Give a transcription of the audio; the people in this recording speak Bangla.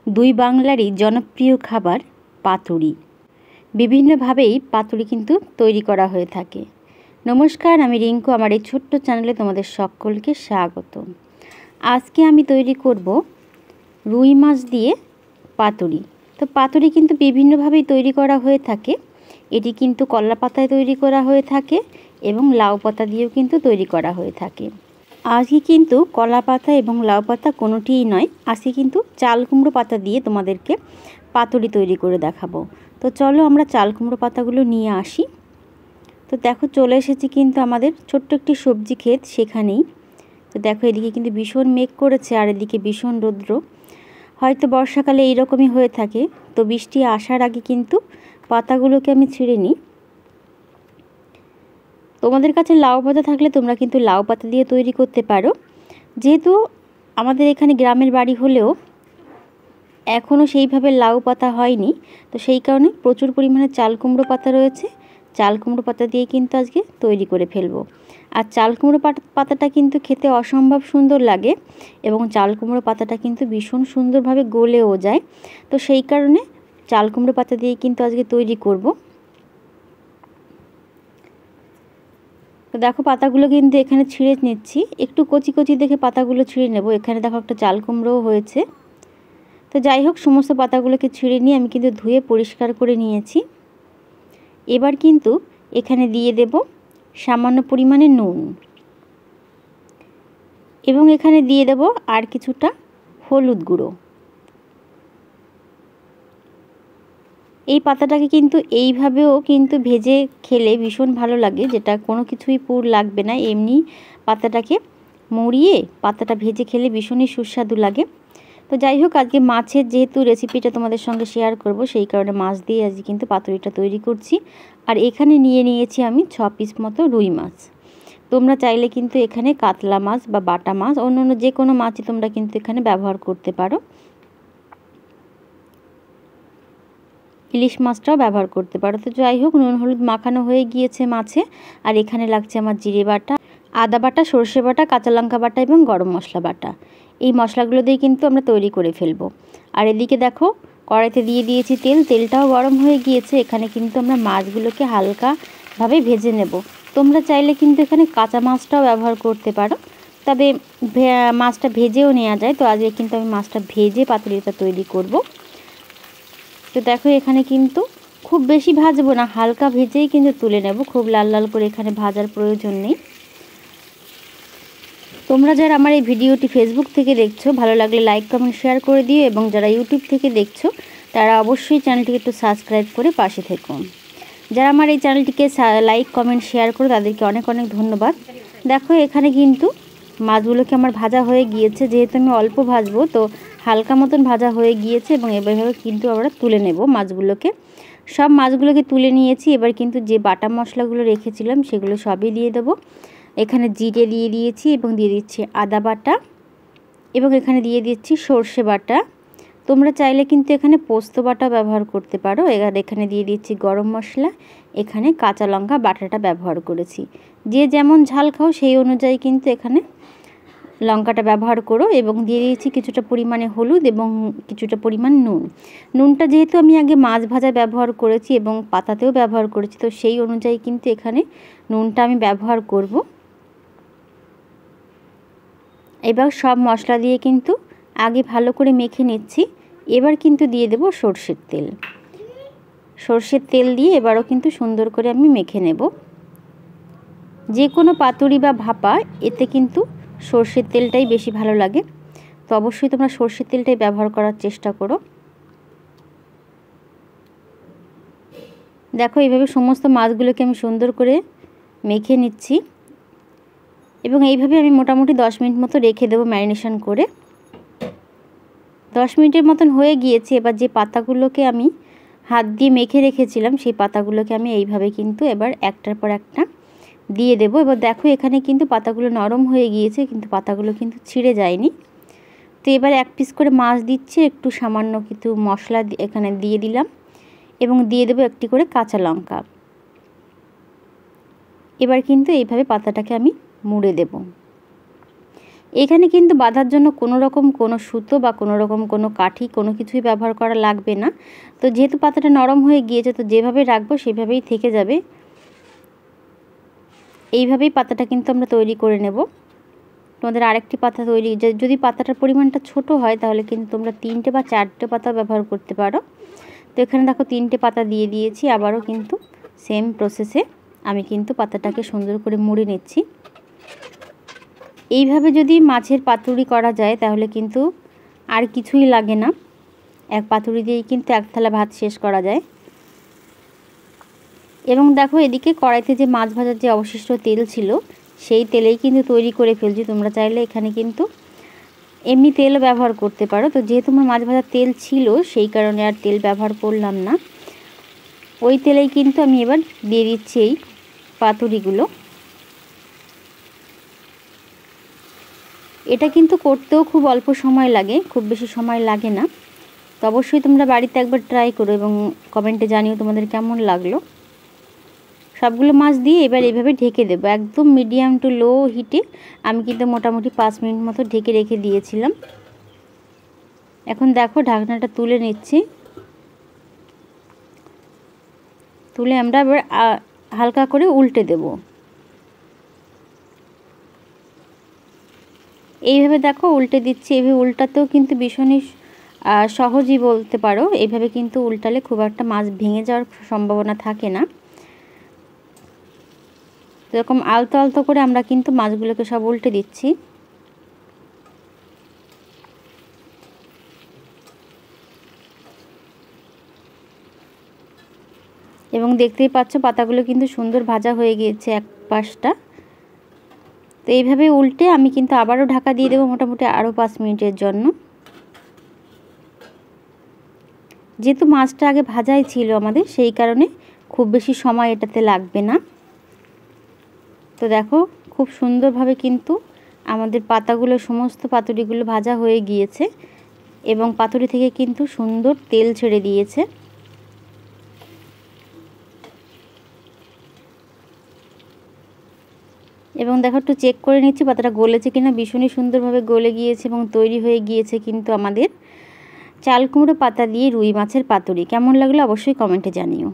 দুই বাংলারই জনপ্রিয় খাবার পাতুরি। বিভিন্নভাবেই পাতুরি কিন্তু তৈরি করা হয়ে থাকে। নমস্কার, আমি রিঙ্কু। আমার এই ছোট্ট চ্যানেলে তোমাদের সকলকে স্বাগত। আজকে আমি তৈরি করব রুই মাছ দিয়ে পাতুরি। তো পাতুরি কিন্তু বিভিন্নভাবেই তৈরি করা হয়ে থাকে। এটি কিন্তু কলা পাতায় তৈরি করা হয়ে থাকে এবং লাউ পাতা দিয়েও কিন্তু তৈরি করা হয়ে থাকে। আজকে কিন্তু কলা পাতা এবং লাউ পাতা কোনোটিই নয়, আজকে কিন্তু চাল কুমড়ো পাতা দিয়ে তোমাদেরকে পাতুরি তৈরি করে দেখাবো। তো চলো আমরা চাল কুমড়ো পাতাগুলো নিয়ে আসি। তো দেখো চলে এসেছি কিন্তু আমাদের ছোট্ট একটি সবজি ক্ষেত, সেখানেই। তো দেখো এদিকে কিন্তু ভীষণ মেঘ করেছে আর এদিকে ভীষণ রৌদ্র। হয়তো বর্ষাকালে এইরকমই হয়ে থাকে। তো বৃষ্টি আসার আগে কিন্তু পাতাগুলোকে আমি ছিঁড়ে নিই। তোমাদের কাছে লাউ পাতা থাকলে তোমরা কিন্তু লাউ পাতা দিয়ে তৈরি করতে পারো। যেহেতু আমাদের এখানে গ্রামের বাড়ি হলেও এখনও সেইভাবে লাউ পাতা হয়নি, তো সেই কারণে প্রচুর পরিমাণে চাল কুমড়ো পাতা রয়েছে। চাল কুমড়ো পাতা দিয়ে কিন্তু আজকে তৈরি করে ফেলবো। আর চাল কুমড়ো পাতাটা কিন্তু খেতে অসম্ভব সুন্দর লাগে এবং চাল কুমড়ো পাতাটা কিন্তু ভীষণ সুন্দরভাবে গলেও যায়। তো সেই কারণে চাল কুমড়ো পাতা দিয়ে কিন্তু আজকে তৈরি করব। তো দেখো পাতাগুলো কিন্তু এখানে ছিঁড়ে নিচ্ছি, একটু কচি কচি দেখে পাতাগুলো ছিঁড়ে নেব। এখানে দেখো একটা চাল কুমড়োও হয়েছে। তো যাই হোক, সমস্ত পাতাগুলোকে ছিঁড়ে নিয়ে আমি কিন্তু ধুয়ে পরিষ্কার করে নিয়েছি। এবার কিন্তু এখানে দিয়ে দেব সামান্য পরিমাণে নুন এবং এখানে দিয়ে দেব আর কিছুটা হলুদ গুঁড়ো। এই পাতাটাকে কিন্তু এইভাবেও কিন্তু ভেজে খেলে ভীষণ ভালো লাগে, যেটা কোনো কিছুই পুর লাগবে না, এমনি পাতাটাকে মুড়িয়ে পাতাটা ভেজে খেলে ভীষণই সুস্বাদু লাগে। তো যাই হোক, আজকে মাছের যেহেতু রেসিপিটা তোমাদের সঙ্গে শেয়ার করব, সেই কারণে মাছ দিয়ে আজকে কিন্তু পাতুরিটা তৈরি করছি। আর এখানে নিয়েছি আমি 6 পিস মতো রুই মাছ। তোমরা চাইলে কিন্তু এখানে কাতলা মাছ বা বাটা মাছ, অন্য যে কোনো মাছই তোমরা কিন্তু এখানে ব্যবহার করতে পারো। ইলিশ মাছটাও ব্যবহার করতে পারো। তো যাই হোক, নুন হলুদ মাখানো হয়ে গিয়েছে মাছে। আর এখানে লাগছে আমার জিরে বাটা, আদা বাটা, সর্ষে বাটা, কাঁচা লঙ্কা বাটা এবং গরম মশলা বাটা। এই মশলাগুলো দিয়ে কিন্তু আমরা তৈরি করে ফেলবো। আর এদিকে দেখো কড়াইতে দিয়ে দিয়েছি তেল, তেলটাও গরম হয়ে গিয়েছে। এখানে কিন্তু আমরা মাছগুলোকে হালকাভাবে ভেজে নেব। তোমরা চাইলে কিন্তু এখানে কাঁচা মাছটাও ব্যবহার করতে পারো, তবে মাছটা ভেজেও নেওয়া যায়। তো আজকে কিন্তু আমি মাছটা ভেজে পাতুরিটা তৈরি করব। তো দেখো এখানে কিন্তু খুব বেশি ভাজবো না, হালকা ভেজেই কিন্তু তুলে নেব, খুব লাল লাল করে এখানে ভাজার প্রয়োজন নেই। তোমরা যারা আমার এই ভিডিওটি ফেসবুক থেকে দেখছো, ভালো লাগলে লাইক কমেন্ট শেয়ার করে দিও, এবং যারা ইউটিউব থেকে দেখছো তারা অবশ্যই চ্যানেলটিকে একটু সাবস্ক্রাইব করে পাশে থেকো। যারা আমার এই চ্যানেলটিকে লাইক কমেন্ট শেয়ার করো তাদেরকে অনেক অনেক ধন্যবাদ। দেখো এখানে কিন্তু মাছগুলোকে আমার ভাজা হয়ে গিয়েছে, যেহেতু আমি অল্প ভাজবো তো হালকা মতন ভাজা হয়ে গিয়েছে, এবং এভাবে কিন্তু আমরা তুলে নেব মাছগুলোকে। সব মাছগুলোকে তুলে নিয়েছি। এবার কিন্তু যে বাটা মশলাগুলো রেখেছিলাম সেগুলো সবই দিয়ে দেবো। এখানে জিরে দিয়ে দিয়েছি এবং দিয়ে দিচ্ছি আদা বাটা, এবং এখানে দিয়ে দিচ্ছি সর্ষে বাটা। তোমরা চাইলে কিন্তু এখানে পোস্ত বাটা ব্যবহার করতে পারো। এবার এখানে দিয়ে দিচ্ছি গরম মশলা, এখানে কাঁচা লঙ্কা বাটাটা ব্যবহার করেছি। যে যেমন ঝাল খাও সেই অনুযায়ী কিন্তু এখানে লঙ্কাটা ব্যবহার করো। এবং দিয়ে দিয়েছি কিছুটা পরিমাণে হলুদ এবং কিছুটা পরিমাণ নুন। নুনটা যেহেতু আমি আগে মাছ ভাজা ব্যবহার করেছি এবং পাতাতেও ব্যবহার করেছি, তো সেই অনুযায়ী কিন্তু এখানে নুনটা আমি ব্যবহার করব। এবার সব মশলা দিয়ে কিন্তু আগে ভালো করে মেখে নিচ্ছি। এবার কিন্তু দিয়ে দেব সর্ষের তেল। সর্ষের তেল দিয়ে এবারও কিন্তু সুন্দর করে আমি মেখে নেব। যে কোনো পাতুরি বা ভাপা এতে কিন্তু সর্ষের তেলটাই বেশি ভালো লাগে। তো অবশ্যই তোমরা সর্ষের তেলটাই ব্যবহার করার চেষ্টা করো। দেখো এইভাবে সমস্ত মাছগুলোকে আমি সুন্দর করে মেখে নিচ্ছি, এবং এইভাবে আমি মোটামুটি 10 মিনিট মতো রেখে দেবো ম্যারিনেশন করে। 10 মিনিটের মতন হয়ে গিয়েছে। এবার যে পাতাগুলোকে আমি হাত দিয়ে মেখে রেখেছিলাম সেই পাতাগুলোকে আমি এইভাবে কিন্তু এবার একটার পর একটা দিয়ে দেব। এবার দেখো এখানে কিন্তু পাতাগুলো নরম হয়ে গিয়েছে, কিন্তু পাতাগুলো কিন্তু ছিঁড়ে যায়নি। তো এবার এক পিস করে মাছ দিচ্ছি, একটু সামান্য কিছু মশলা এখানে দিয়ে দিলাম, এবং দিয়ে দেবো একটি করে কাঁচা লঙ্কা। এবার কিন্তু এইভাবে পাতাটাকে আমি মুড়ে দেব। এখানে কিন্তু বাঁধার জন্য কোনো রকম কোনো সুতো বা কোনো রকম কোনো কাঠি কোনো কিছুই ব্যবহার করা লাগবে না। তো যেহেতু পাতাটা নরম হয়ে গিয়েছে, তো যেভাবে রাখবো সেভাবেই থেকে যাবে। এইভাবেই পাতাটা কিন্তু আমরা তৈরি করে নেব। তোমাদের আরেকটি পাতা তৈরি, যদি পাতাটার পরিমাণটা ছোট হয় তাহলে কিন্তু তোমরা 3টে বা 4টে পাতা ব্যবহার করতে পারো। তো এখানে দেখো 3টে পাতা দিয়ে দিয়েছি। আবারও কিন্তু সেম প্রসেসে আমি কিন্তু পাতাটাকে সুন্দর করে মুড়ে নিচ্ছি। এইভাবে যদি মাছের পাতুরি করা যায় তাহলে কিন্তু আর কিছুই লাগে না, এক পাতুরি দিয়েই কিন্তু এক থালা ভাত শেষ করা যায়। এবং দেখো এদিকে কড়াইতে যে মাছ ভাজার যে অবশিষ্ট তেল ছিল সেই তেলেই কিন্তু তৈরি করে ফেলছি। তোমরা চাইলে এখানে কিন্তু এমনি তেলও ব্যবহার করতে পারো। তো যেহেতু আমার মাছ ভাজার তেল ছিল সেই কারণে আর তেল ব্যবহার করলাম না। ওই তেলেই কিন্তু আমি এবার দিয়ে দিচ্ছি এই পাতুরিগুলো। এটা কিন্তু করতেও খুব অল্প সময় লাগে, খুব বেশি সময় লাগে না। তো অবশ্যই তোমরা বাড়িতে একবার ট্রাই করো এবং কমেন্টে জানিও তোমাদের কেমন লাগলো। সবগুলো মাছ দিয়ে এবার এইভাবে ঢেকে দেবো, একদম মিডিয়াম টু লো হিটে। আমি কিন্তু মোটামুটি 5 মিনিট মতো ঢেকে রেখে দিয়েছিলাম। এখন দেখো ঢাকনাটা তুলে নিচ্ছি। তুলে আমরা এবার হালকা করে উল্টে দেব। এইভাবে দেখো উল্টে দিচ্ছি। এইভাবে উল্টাতেও কিন্তু ভীষণই সহজই বলতে পারো। এইভাবে কিন্তু উল্টালে খুব একটা মাছ ভেঙে যাওয়ার সম্ভাবনা থাকে না। এরকম আলতো আলতো করে আমরা কিন্তু মাছগুলোকে সব উল্টে দিচ্ছি। এবং দেখতেই পাচ্ছ পাতাগুলো কিন্তু সুন্দর ভাজা হয়ে গিয়েছে এক পাশটা। তো এইভাবে উল্টে আমি কিন্তু আবারও ঢাকা দিয়ে দেবো মোটামুটি আরও 5 মিনিটের জন্য। যেহেতু মাছটা আগে ভাজাই ছিল আমাদের, সেই কারণে খুব বেশি সময় এটাতে লাগবে না। তো দেখো খুব সুন্দরভাবে কিন্তু আমাদের পাতাগুলো, সমস্ত পাতুরিগুলো ভাজা হয়ে গিয়েছে এবং পাতুরি থেকে কিন্তু সুন্দর তেল ছেড়ে দিয়েছে। এবং দেখো একটু চেক করে নিচ্ছি পাতাটা গলেছে কিনা। ভীষণই সুন্দরভাবে গলে গিয়েছে এবং তৈরি হয়ে গিয়েছে কিন্তু আমাদের চাল কুমড়ো পাতা দিয়ে রুই মাছের পাতুরি। কেমন লাগলো অবশ্যই কমেন্টে জানিও।